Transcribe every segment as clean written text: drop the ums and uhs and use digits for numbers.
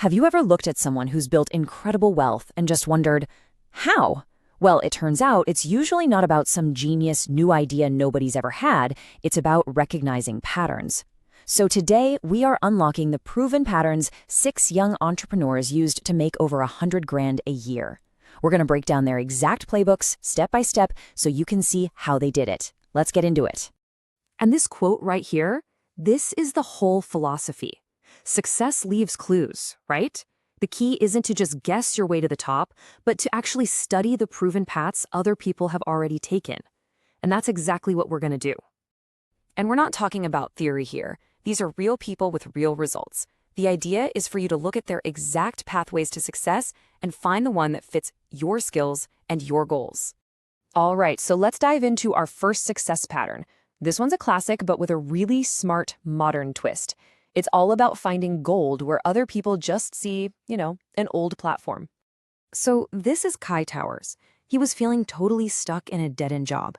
Have you ever looked at someone who's built incredible wealth and just wondered, how? Well, it turns out it's usually not about some genius new idea nobody's ever had. It's about recognizing patterns. So today, we are unlocking the proven patterns 6 young entrepreneurs used to make over 100 grand a year. We're going to break down their exact playbooks step by step so you can see how they did it. Let's get into it. And this quote right here, this is the whole philosophy. Success leaves clues, right? The key isn't to just guess your way to the top, but to actually study the proven paths other people have already taken. And that's exactly what we're going to do. And we're not talking about theory here. These are real people with real results. The idea is for you to look at their exact pathways to success and find the one that fits your skills and your goals. All right, so let's dive into our first success pattern. This one's a classic, but with a really smart, modern twist. It's all about finding gold where other people just see, an old platform. So this is Kai Towers. He was feeling totally stuck in a dead-end job.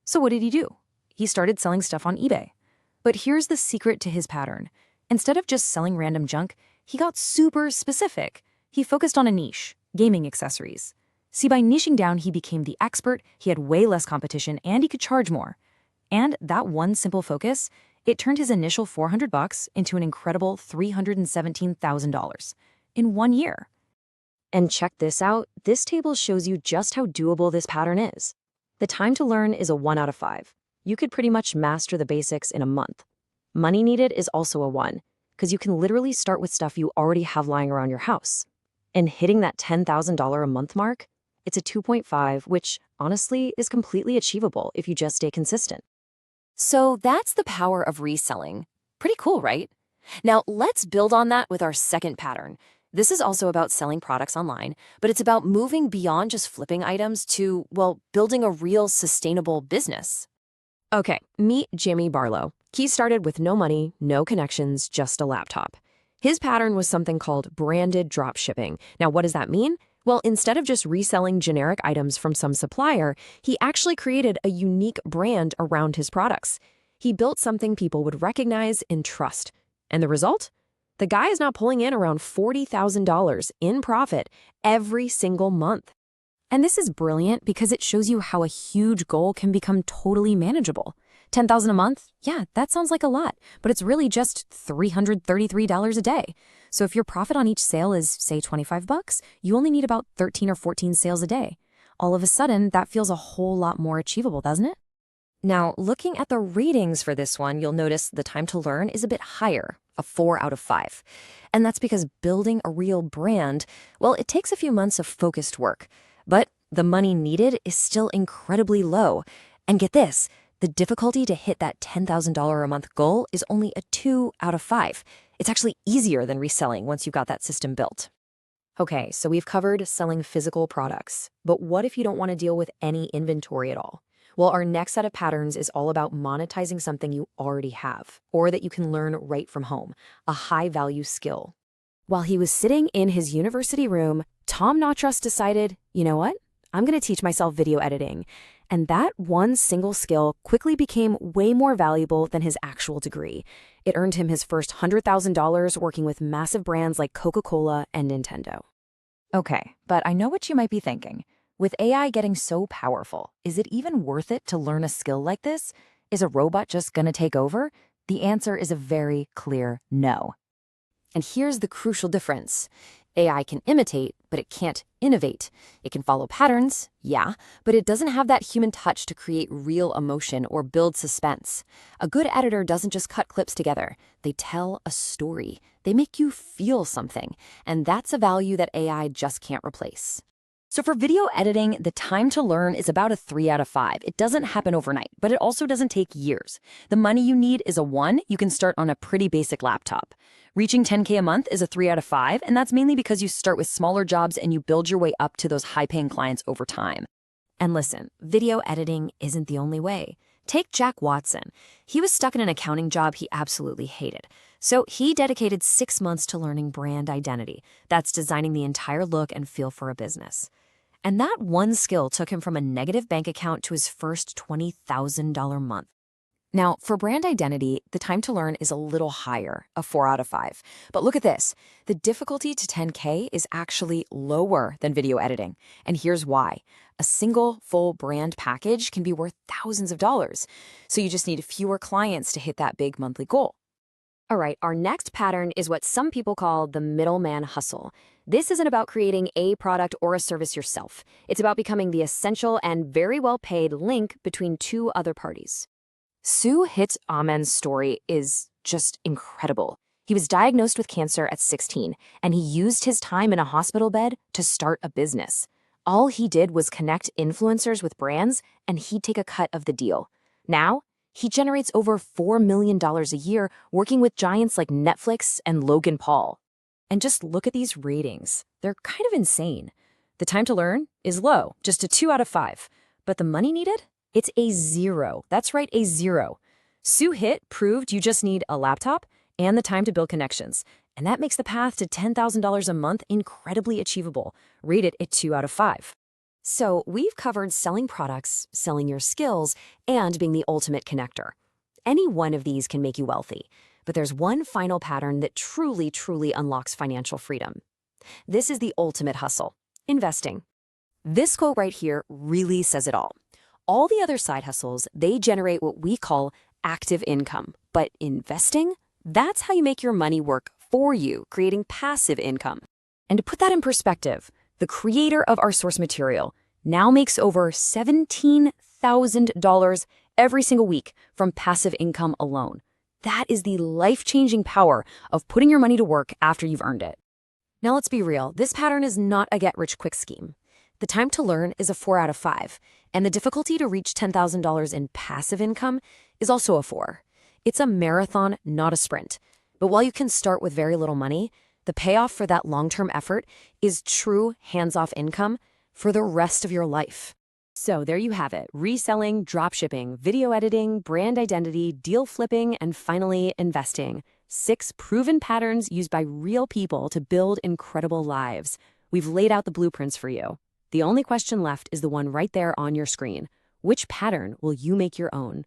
So what did he do? He started selling stuff on eBay. But here's the secret to his pattern. Instead of just selling random junk, he got super specific. He focused on a niche, gaming accessories. See, by niching down, he became the expert, he had way less competition, and he could charge more. And that one simple focus, it turned his initial $400 into an incredible $317,000 in 1 year. And check this out, this table shows you just how doable this pattern is. The time to learn is a 1 out of 5. You could pretty much master the basics in a month. Money needed is also a 1, because you can literally start with stuff you already have lying around your house. And hitting that $10,000 a month mark, it's a 2.5, which honestly is completely achievable if you just stay consistent. So that's the power of reselling. Pretty cool, right? Now let's build on that with our second pattern. This is also about selling products online, but it's about moving beyond just flipping items to, building a real sustainable business. Okay, meet Jamey Barlow. He started with no money, no connections, just a laptop. His pattern was something called branded dropshipping. Now, what does that mean? Well, instead of just reselling generic items from some supplier, he actually created a unique brand around his products. He built something people would recognize and trust. And the result? The guy is now pulling in around $40,000 in profit every single month. And this is brilliant because it shows you how a huge goal can become totally manageable. $10,000 a month? Yeah, that sounds like a lot, but it's really just $333 a day. So if your profit on each sale is, say, $25, you only need about 13 or 14 sales a day. All of a sudden, that feels a whole lot more achievable, doesn't it? Now, looking at the ratings for this one, you'll notice the time to learn is a bit higher, a 4 out of 5. And that's because building a real brand, it takes a few months of focused work. But the money needed is still incredibly low. And get this, the difficulty to hit that $10,000 a month goal is only a 2 out of 5. It's actually easier than reselling once you've got that system built. Okay, so we've covered selling physical products, but what if you don't want to deal with any inventory at all? Well, our next set of patterns is all about monetizing something you already have, or that you can learn right from home, a high-value skill. While he was sitting in his university room, Tom Notruss decided, you know what? I'm going to teach myself video editing. And that one single skill quickly became way more valuable than his actual degree. It earned him his first $100,000 working with massive brands like Coca-Cola and Nintendo. Okay, but I know what you might be thinking. With AI getting so powerful, is it even worth it to learn a skill like this? Is a robot just going to take over? The answer is a very clear no. And here's the crucial difference. AI can imitate, but it can't innovate. It can follow patterns, yeah, but it doesn't have that human touch to create real emotion or build suspense. A good editor doesn't just cut clips together. They tell a story. They make you feel something, and that's a value that AI just can't replace. So for video editing, the time to learn is about a 3 out of 5. It doesn't happen overnight, but it also doesn't take years. The money you need is a 1. You can start on a pretty basic laptop. Reaching 10K a month is a 3 out of 5, and that's mainly because you start with smaller jobs and you build your way up to those high-paying clients over time. And listen, video editing isn't the only way. Take Jack Watson. He was stuck in an accounting job he absolutely hated. So he dedicated 6 months to learning brand identity. That's designing the entire look and feel for a business. And that one skill took him from a negative bank account to his first $20,000 month. Now, for brand identity, the time to learn is a little higher, a 4 out of 5. But look at this. The difficulty to 10K is actually lower than video editing. And here's why. A single full brand package can be worth thousands of dollars. So you just need fewer clients to hit that big monthly goal. All right, our next pattern is what some people call the middleman hustle. This isn't about creating a product or a service yourself. It's about becoming the essential and very well-paid link between two other parties. Sue Hit Amen's story is just incredible. He was diagnosed with cancer at 16, and he used his time in a hospital bed to start a business. All he did was connect influencers with brands, and he'd take a cut of the deal. Now, he generates over $4 million a year working with giants like Netflix and Logan Paul. And just look at these ratings. They're kind of insane. The time to learn is low, just a 2 out of 5. But the money needed? It's a 0. That's right, a 0. Sue Hit proved you just need a laptop and the time to build connections. And that makes the path to $10,000 a month incredibly achievable. Rate it at 2 out of 5. So we've covered selling products, selling your skills, and being the ultimate connector. Any one of these can make you wealthy. But there's one final pattern that truly, truly unlocks financial freedom. This is the ultimate hustle: investing. This quote right here really says it all. All the other side hustles, they generate what we call active income. But investing? That's how you make your money work for you, creating passive income. And to put that in perspective, the creator of our source material now makes over $17,000 every single week from passive income alone. That is the life-changing power of putting your money to work after you've earned it. Now let's be real, this pattern is not a get-rich-quick scheme. The time to learn is a 4 out of 5, and the difficulty to reach $10,000 in passive income is also a 4. It's a marathon, not a sprint. But while you can start with very little money, the payoff for that long-term effort is true hands-off income for the rest of your life. So there you have it: reselling, dropshipping, video editing, brand identity, deal flipping, and finally investing. 6 proven patterns used by real people to build incredible lives. We've laid out the blueprints for you. The only question left is the one right there on your screen. Which pattern will you make your own?